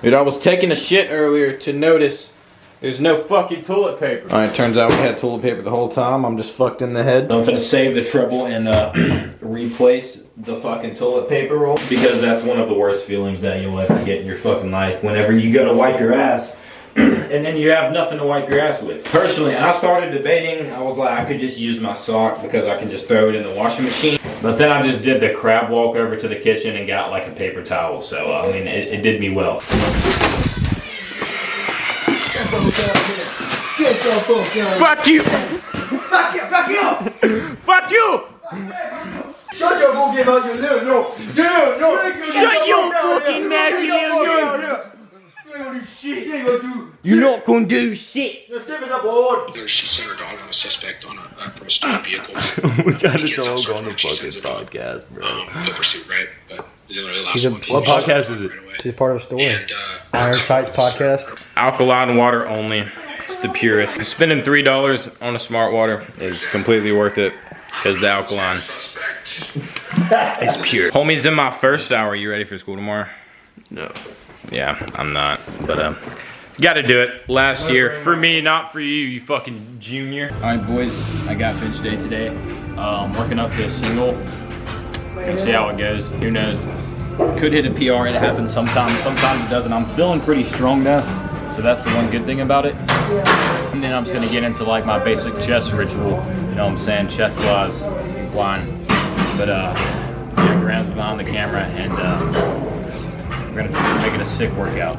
Dude, I was taking a shit earlier to notice there's no fucking toilet paper. Alright, turns out we had toilet paper the whole time. I'm just fucked in the head. So I'm gonna save the trouble and replace the fucking toilet paper roll, because that's one of the worst feelings that you'll ever get in your fucking life. Whenever you go to wipe your ass and then you have nothing to wipe your ass with. Personally, I started debating. I was like, I could just use my sock because I can just throw it in the washing machine. But then I just did the crab walk over to the kitchen and got like a paper towel. So, I mean, it did me well. Fuck you! Fuck you! Fuck you! Fuck you! Shut your fucking mouth, you little no! Shut your fucking mouth, you little no! You ain't gonna do shit! You ain't gonna do You're not gonna do shit! Just give us a board! She sent her dog on a suspect on a stolen vehicle. We got a dog on the fucking podcast, bro. The pursuit, right? But it didn't really last long. What podcast is it? She's part of a story. And, Iron Sights podcast. Alkaline water only. It's the purest. Spending $3 on a smart water is completely worth it because the alkaline is pure. Homie's in my first hour. You ready for school tomorrow? No. Yeah, I'm not. But gotta do it. Last year for me, not for you, you fucking junior. All right, boys. I got bench day today. Working up to a single. Gonna see how it goes. Who knows? Could hit a PR. It happens sometimes. Sometimes it doesn't. I'm feeling pretty strong though. So that's the one good thing about it. And then I'm just gonna get into like my basic chest ritual. You know what I'm saying? Chest flies, flying. But yeah, Graham's behind the camera and we're gonna make it a sick workout.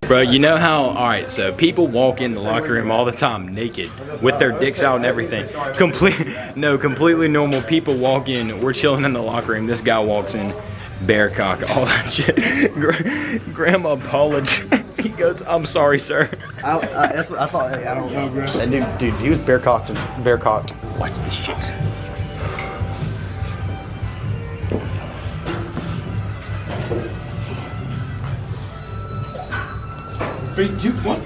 Bro, you know how, alright, so people walk in the locker room all the time naked, with their dicks out and everything. Completely normal people walk in, we're chilling in the locker room, this guy walks in, bare cock, all that shit. Grandma apologized. He goes, I'm sorry, sir. That's what I thought. I don't know, bro. That dude, he was bare cocked. Watch this shit. 3, 2, 1.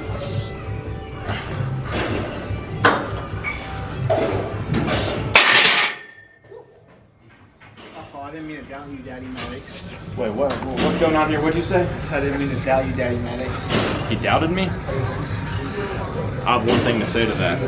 I didn't mean to doubt you, Daddy Maddox. Wait, what's going on here? What'd you say? I didn't mean to doubt you, Daddy Maddox. He doubted me? I have one thing to say to that.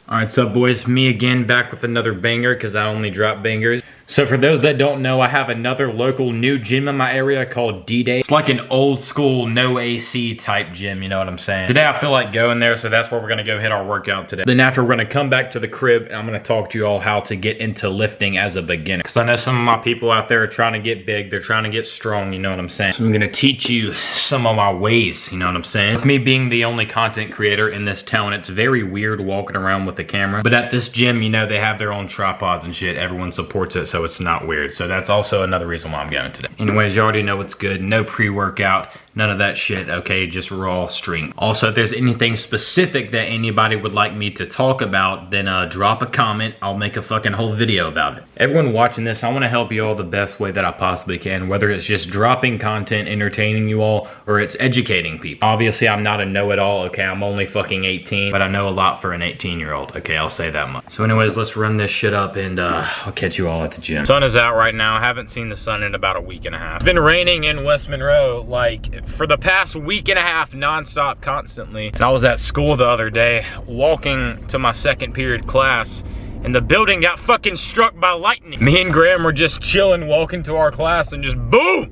Alright, so boys, me again, back with another banger, because I only drop bangers. So for those that don't know, I have another local new gym in my area called D-Day. It's like an old school, no AC type gym, you know what I'm saying? Today I feel like going there, so that's where we're gonna go hit our workout today. Then after, we're gonna come back to the crib, and I'm gonna talk to you all how to get into lifting as a beginner. Because I know some of my people out there are trying to get big, they're trying to get strong, you know what I'm saying? So I'm gonna teach you some of my ways, you know what I'm saying? With me being the only content creator in this town, it's very weird walking around with a camera. But at this gym, you know, they have their own tripods and shit. Everyone supports it, so it's not weird. So that's also another reason why I'm going today. Anyways, you already know what's good. No pre-workout, none of that shit, okay? Just raw strength. Also, if there's anything specific that anybody would like me to talk about, then drop a comment. I'll make a fucking whole video about it. Everyone watching this, I want to help you all the best way that I possibly can, whether it's just dropping content, entertaining you all, or it's educating people. Obviously, I'm not a know-it-all, okay? I'm only fucking 18, but I know a lot for an 18-year-old, okay? I'll say that much. So anyways, let's run this shit up, and I'll catch you all at the gym. Sun is out right now. I haven't seen the sun in about a week and a half. It's been raining in West Monroe, like, for the past week and a half, non-stop, constantly. And I was at school the other day, walking to my second period class, and the building got fucking struck by lightning. Me and Graham were just chilling, walking to our class, and just boom!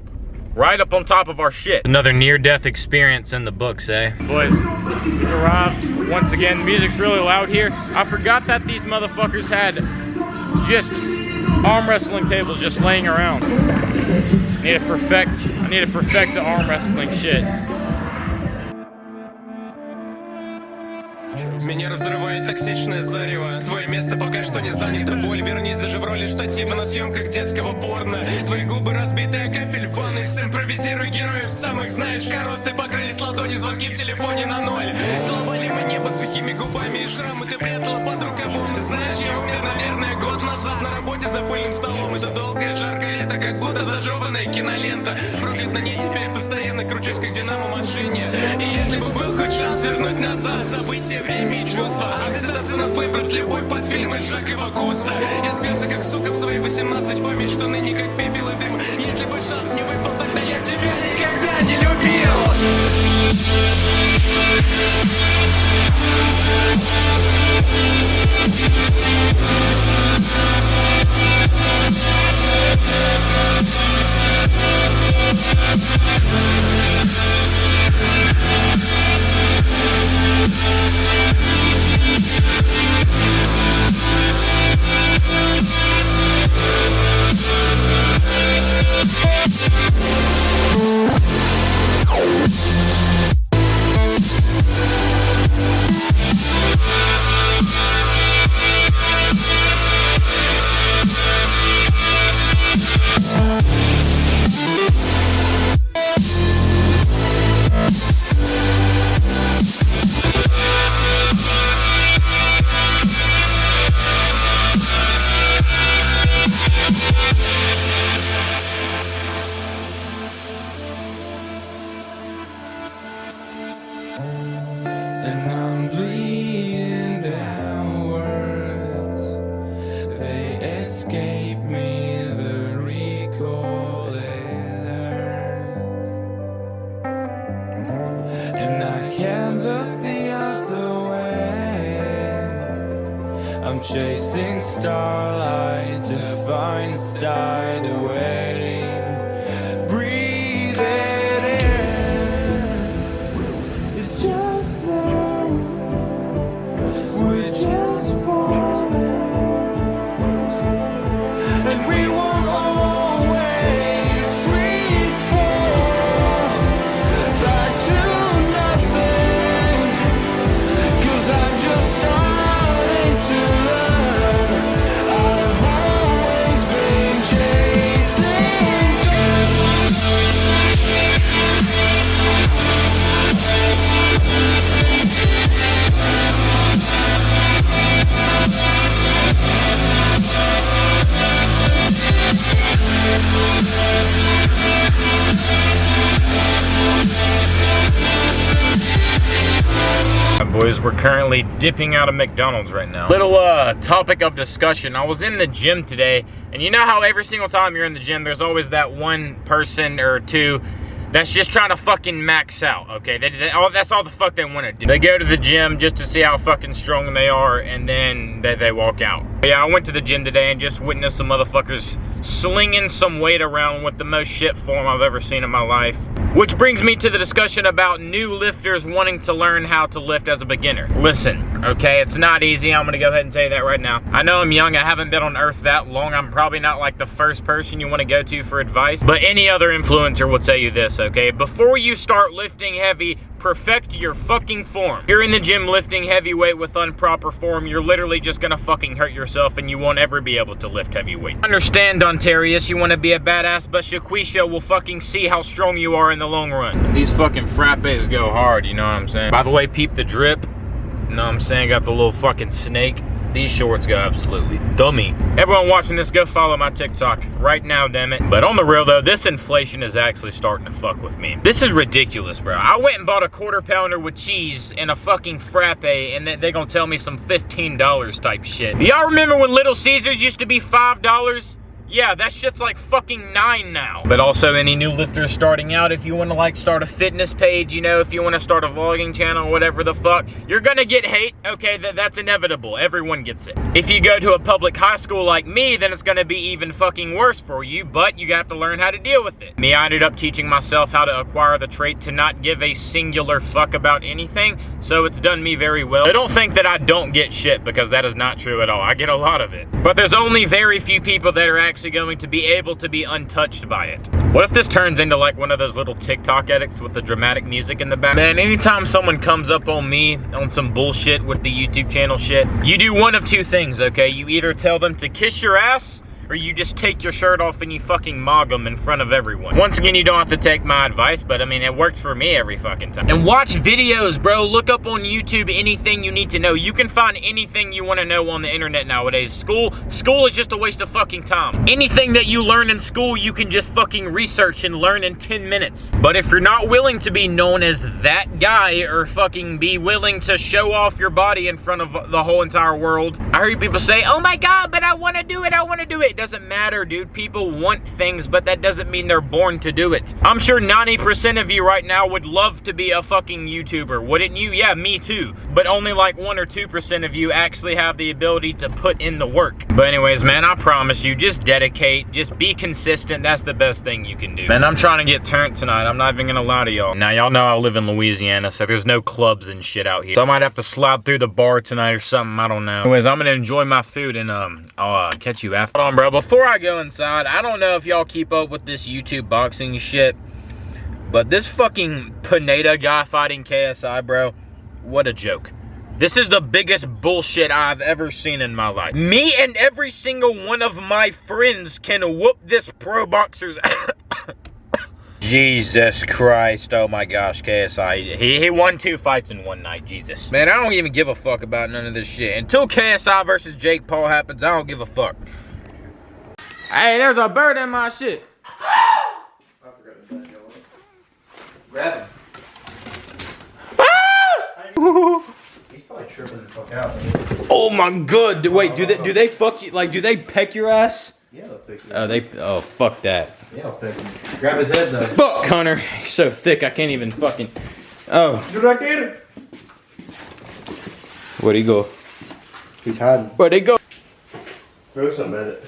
Right up on top of our shit. Another near-death experience in the books, eh? Boys, we arrived. Once again, the music's really loud here. I forgot that these motherfuckers had just arm wrestling tables just laying around. I need to perfect the arm wrestling shit. Меня разрывает токсичное зарево. Твое место пока что не занято. Боль, вернись даже в роли штатива на съемках детского порно. Твои губы разбитые, кафель в ванной. Симпровизируй героев самых знаешь, коросты покрылись ладони, звонки в телефоне на ноль. Целовали мы небо сухими губами, и шрамы ты прятала под рукавом. И знаешь, я умер, наверное, год назад на работе за пыльным столом. Это долгое, жаркое лето, как будто зажеванная кинолента. Проклят на ней теперь постоянно кручусь, как динамо в машине. И если бы был хоть шанс вернуть назад события, время и чувства, а всегда цена выброс, любовь под фильмы Жакова Куста. Я сбился как сука в свои 18, память, что ныне как пепел и дым. Если бы шанс не выпал, тогда я тебя никогда не любил. And I'm bleeding downwards. They escape me, the recall and I can't look the other way. I'm chasing starlight to find died away. Breathe it in. It's just now. We're just falling, and we won't always free fall back to nothing. 'Cause I'm just starting to learn. I've always been chasing Boys, we're currently dipping out of McDonald's right now. Little topic of discussion. I was in the gym today, and you know how every single time you're in the gym, there's always that one person or two that's just trying to fucking max out, okay? That's all the fuck they want to do. They go to the gym just to see how fucking strong they are, and then they walk out. Yeah, I went to the gym today and just witnessed some motherfuckers slinging some weight around with the most shit form I've ever seen in my life. Which brings me to the discussion about new lifters wanting to learn how to lift as a beginner. Listen, okay, it's not easy. I'm gonna go ahead and tell you that right now. I know I'm young, I haven't been on earth that long. I'm probably not like the first person you wanna go to for advice, but any other influencer will tell you this, okay? Before you start lifting heavy, perfect your fucking form. If you're in the gym lifting heavyweight with improper form, you're literally just gonna fucking hurt yourself and you won't ever be able to lift heavyweight. Understand, Ontarius, you wanna be a badass, but Shaquisha will fucking see how strong you are in the long run. These fucking frappes go hard, you know what I'm saying? By the way, peep the drip. You know what I'm saying? Got the little fucking snake. These shorts go absolutely dummy. Everyone watching this, go follow my TikTok right now, damn it. But on the real though, this inflation is actually starting to fuck with me. This is ridiculous, bro. I went and bought a quarter pounder with cheese and a fucking frappe, and they're gonna tell me some $15 type shit. Y'all remember when Little Caesars used to be $5? Yeah, that shit's like fucking $9 now. But also any new lifters starting out, if you want to like start a fitness page, you know, if you want to start a vlogging channel, whatever the fuck, you're gonna get hate, okay? That's inevitable. Everyone gets it. If you go to a public high school like me, then it's gonna be even fucking worse for you, but you have to learn how to deal with it. Me, I ended up teaching myself how to acquire the trait to not give a singular fuck about anything, so it's done me very well. I don't think that I don't get shit, because that is not true at all. I get a lot of it. But there's only very few people that are actually going to be able to be untouched by it. What if this turns into like one of those little TikTok edits with the dramatic music in the back? Man, anytime someone comes up on me on some bullshit with the YouTube channel shit, you do one of two things, okay? You either tell them to kiss your ass, or you just take your shirt off and you fucking mog them in front of everyone. Once again, you don't have to take my advice, but I mean, it works for me every fucking time. And watch videos, bro. Look up on YouTube anything you need to know. You can find anything you want to know on the internet nowadays. School is just a waste of fucking time. Anything that you learn in school, you can just fucking research and learn in 10 minutes. But if you're not willing to be known as that guy, or fucking be willing to show off your body in front of the whole entire world, I heard people say, oh my God, but I want to do it, I want to do it. It doesn't matter, dude. People want things, but that doesn't mean they're born to do it. I'm sure 90% of you right now would love to be a fucking YouTuber, wouldn't you? Yeah, me too. But only like 1 or 2% of you actually have the ability to put in the work. But anyways, man, I promise you, just dedicate, just be consistent. That's the best thing you can do. Man, I'm trying to get turned tonight. I'm not even gonna lie to y'all. Now, y'all know I live in Louisiana, so there's no clubs and shit out here. So I might have to slide through the bar tonight or something, I don't know. Anyways, I'm gonna enjoy my food and I'll catch you after. Hold on, bro, before I go inside, I don't know if y'all keep up with this YouTube boxing shit, but this fucking Pineda guy fighting KSI, bro, what a joke. This is the biggest bullshit I've ever seen in my life. Me and every single one of my friends can whoop this pro boxer's Jesus Christ, oh my gosh, KSI. He won 2 fights in one night, Jesus. Man, I don't even give a fuck about none of this shit. Until KSI versus Jake Paul happens, I don't give a fuck. Hey, there's a bird in my shit. Grab him. He's probably tripping the fuck out. Oh my God! Wait, do they fuck you? Like, do they peck your ass? Yeah, they'll pick you. Oh fuck that. Yeah, I'll pick him. Grab his head though. Fuck Connor, he's so thick I can't even fucking. Oh. Where'd he go? He's hiding. Where'd he go? Throw something at it.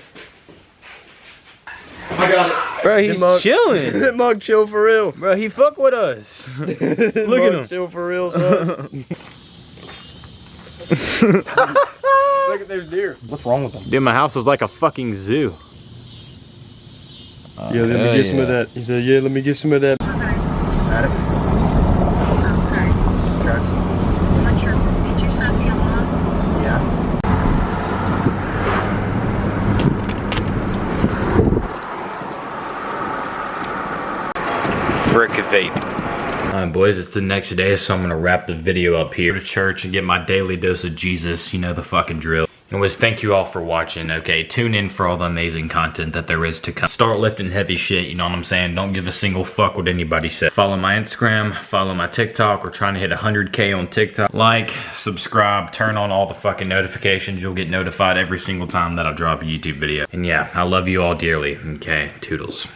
I got it. Bro, he's chilling. That mug chill for real. Bro, he fuck with us. Look at him. Chill for real, son. Look at there's deer. What's wrong with him? Dude, my house is like a fucking zoo. Yeah, let me get some of that. He said, yeah, let me get some of that. At it. Okay. Okay. What's your, did you set the alarm? Yeah. Frick vape. Alright boys, it's the next day, so I'm gonna wrap the video up here. Go to church and get my daily dose of Jesus, you know the fucking drill. Anyways, thank you all for watching, okay? Tune in for all the amazing content that there is to come. Start lifting heavy shit, you know what I'm saying? Don't give a single fuck what anybody says. Follow my Instagram, follow my TikTok. We're trying to hit 100K on TikTok. Like, subscribe, turn on all the fucking notifications. You'll get notified every single time that I drop a YouTube video. And yeah, I love you all dearly, okay? Toodles.